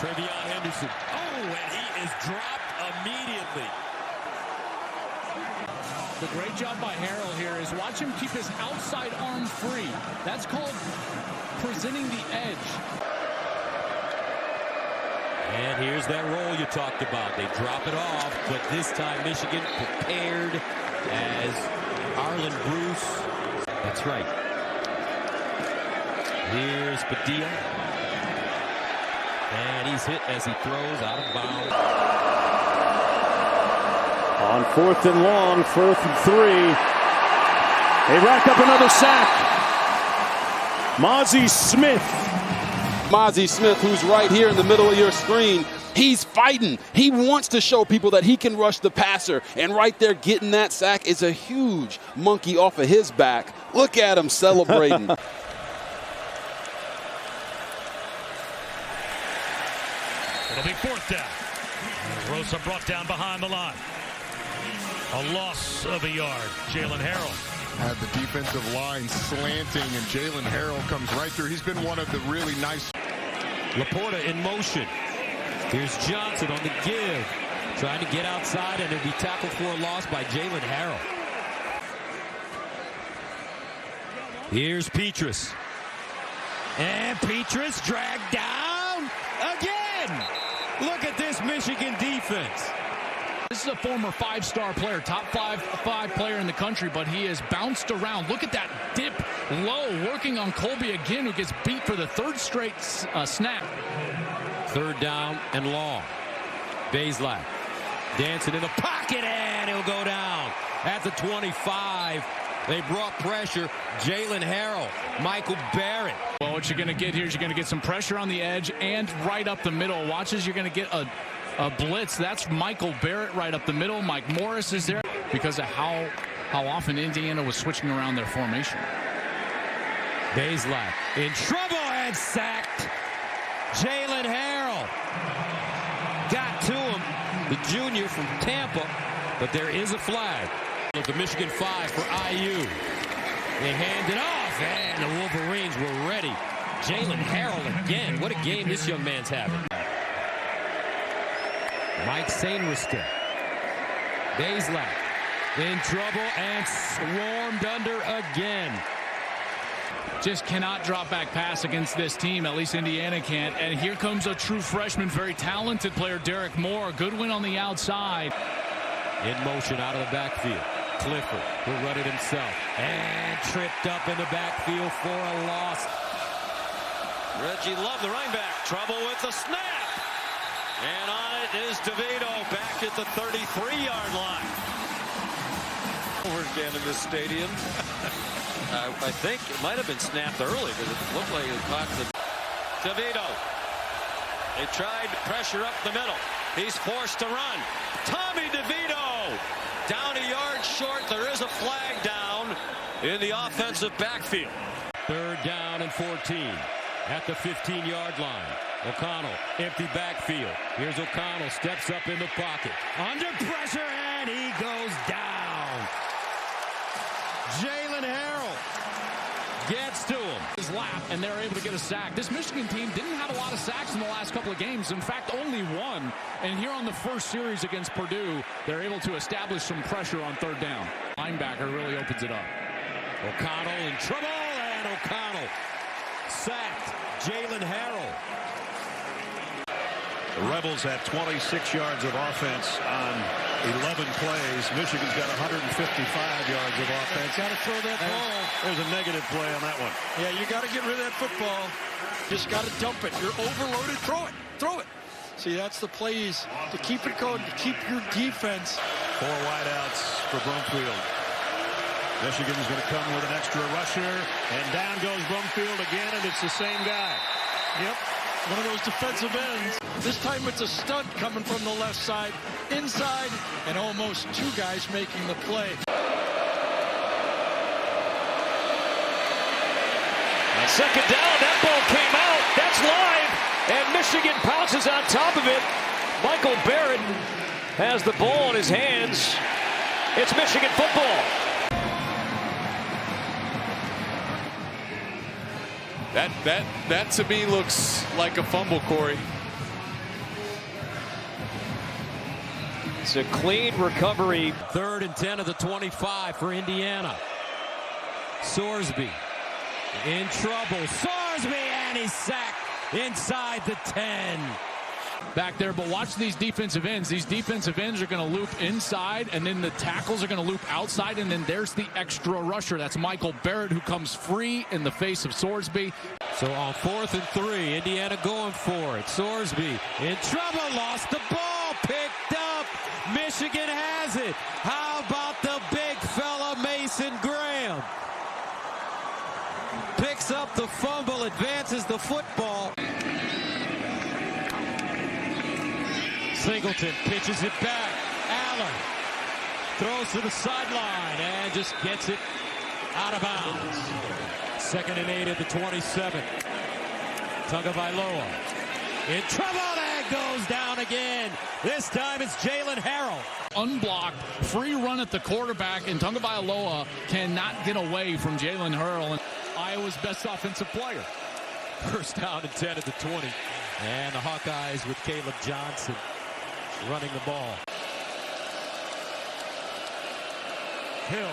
Travion Henderson. Oh, and he is dropped immediately. The great job by Harrell here is watch him keep his outside arm free. That's called presenting the edge. And here's that roll you talked about. They drop it off, but this time Michigan prepared as Arlen Bruce. That's right. Here's Padilla. And he's hit as he throws out of bounds. On 4th and long, 4th and 3. They rack up another sack. Mozzie Smith, who's right here in the middle of your screen, he's fighting. He wants to show people that he can rush the passer. And right there getting that sack is a huge monkey off of his back. Look at him celebrating. It'll be 4th down. Rosa brought down behind the line. A loss of a yard. Jaylen Harrell. Had the defensive line slanting, and Jaylen Harrell comes right through. He's been one of the really nice. Laporta in motion. Here's Johnson on the give. Trying to get outside, and it'll be tackled for a loss by Jaylen Harrell. Here's Petrus. And Petrus dragged down again. Look at this Michigan defense. This is a former 5-star player, top five player in the country, but he has bounced around. Look at that dip low, working on Colby again, who gets beat for the 3rd straight snap. 3rd down and long. Bazelak dancing in the pocket, and he'll go down at the 25. They brought pressure. Jaylen Harrell, Michael Barrett. Well, what you're going to get here is you're going to get some pressure on the edge and right up the middle. Watch as you're going to get a blitz. That's Michael Barrett right up the middle. Mike Morris is there because of how often Indiana was switching around their formation. Bazelak in trouble and sacked. Jaylen Harrell got to him, the junior from Tampa, but there is a flag. Look, the Michigan 5 for IU. They hand it off, and the Wolverines were ready. Jaylen Harrell again. What a game this young man's having. Mike Sainriston. Bazelak in trouble and swarmed under again. Just cannot drop back pass against this team. At least Indiana can't. And here comes a true freshman, very talented player, Derek Moore. Good win on the outside. In motion out of the backfield. Clifford will run it himself. And tripped up in the backfield for a loss. Reggie Love, the running back. Trouble with the snap. And on it is DeVito back at the 33-yard line. We're again in this stadium. I think it might have been snapped early because it looked like it caught the DeVito. They tried to pressure up the middle. He's forced to run. Tommy DeVito down a yard short. There is a flag down in the offensive backfield. 3rd down and 14 at the 15-yard line. O'Connell, empty backfield. Here's O'Connell, steps up in the pocket. Under pressure, and he goes down. Jaylen Harrell gets to him. His lap, and they're able to get a sack. This Michigan team didn't have a lot of sacks in the last couple of games. In fact, only one. And here on the first series against Purdue, they're able to establish some pressure on 3rd down. Linebacker really opens it up. O'Connell in trouble, and O'Connell sacked Jaylen Harrell. The Rebels had 26 yards of offense on 11 plays. Michigan's got 155 yards of offense. Got to throw that ball. There's a negative play on that one. Yeah, you got to get rid of that football. Just got to dump it. You're overloaded. Throw it. Throw it. See, that's the plays to keep it going, to keep your defense. 4 wideouts for Brumfield. Michigan's going to come with an extra rusher, and down goes Brumfield again, and it's the same guy. Yep. One of those defensive ends. This time it's a stunt coming from the left side, inside, and almost 2 guys making the play. On 2nd down, that ball came out. That's live, and Michigan pounces on top of it. Michael Barrett has the ball in his hands. It's Michigan football. That to me looks like a fumble, Corey. It's a clean recovery. 3rd and 10 of the 25 for Indiana. Sorsby in trouble. Sorsby, and he's sacked inside the 10. Back there, but watch these defensive ends. These defensive ends are going to loop inside, and then the tackles are going to loop outside, and then there's the extra rusher. That's Michael Barrett, who comes free in the face of Sorsby. So on 4th and 3, Indiana going for it. Sorsby in trouble, lost the ball, picked up. Michigan has it. How about the big fella Mason Graham? Picks up the fumble, advances the football. Singleton pitches it back. Allen throws to the sideline and just gets it out of bounds. 2nd and 8 at the 27. Tagovailoa in trouble and goes down again. This time it's Jaylen Harrell. Unblocked, free run at the quarterback, and Tagovailoa cannot get away from Jaylen Harrell, Iowa's best offensive player. 1st down and 10 at the 20. And the Hawkeyes with Caleb Johnson running the ball. Hill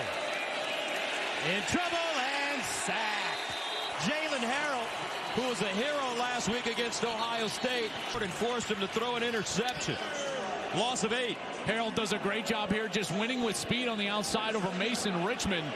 in trouble and sacked. Jaylen Harrell, who was a hero last week against Ohio State, and forced him to throw an interception. Loss of 8. Harrell does a great job here, just winning with speed on the outside over Mason Richmond.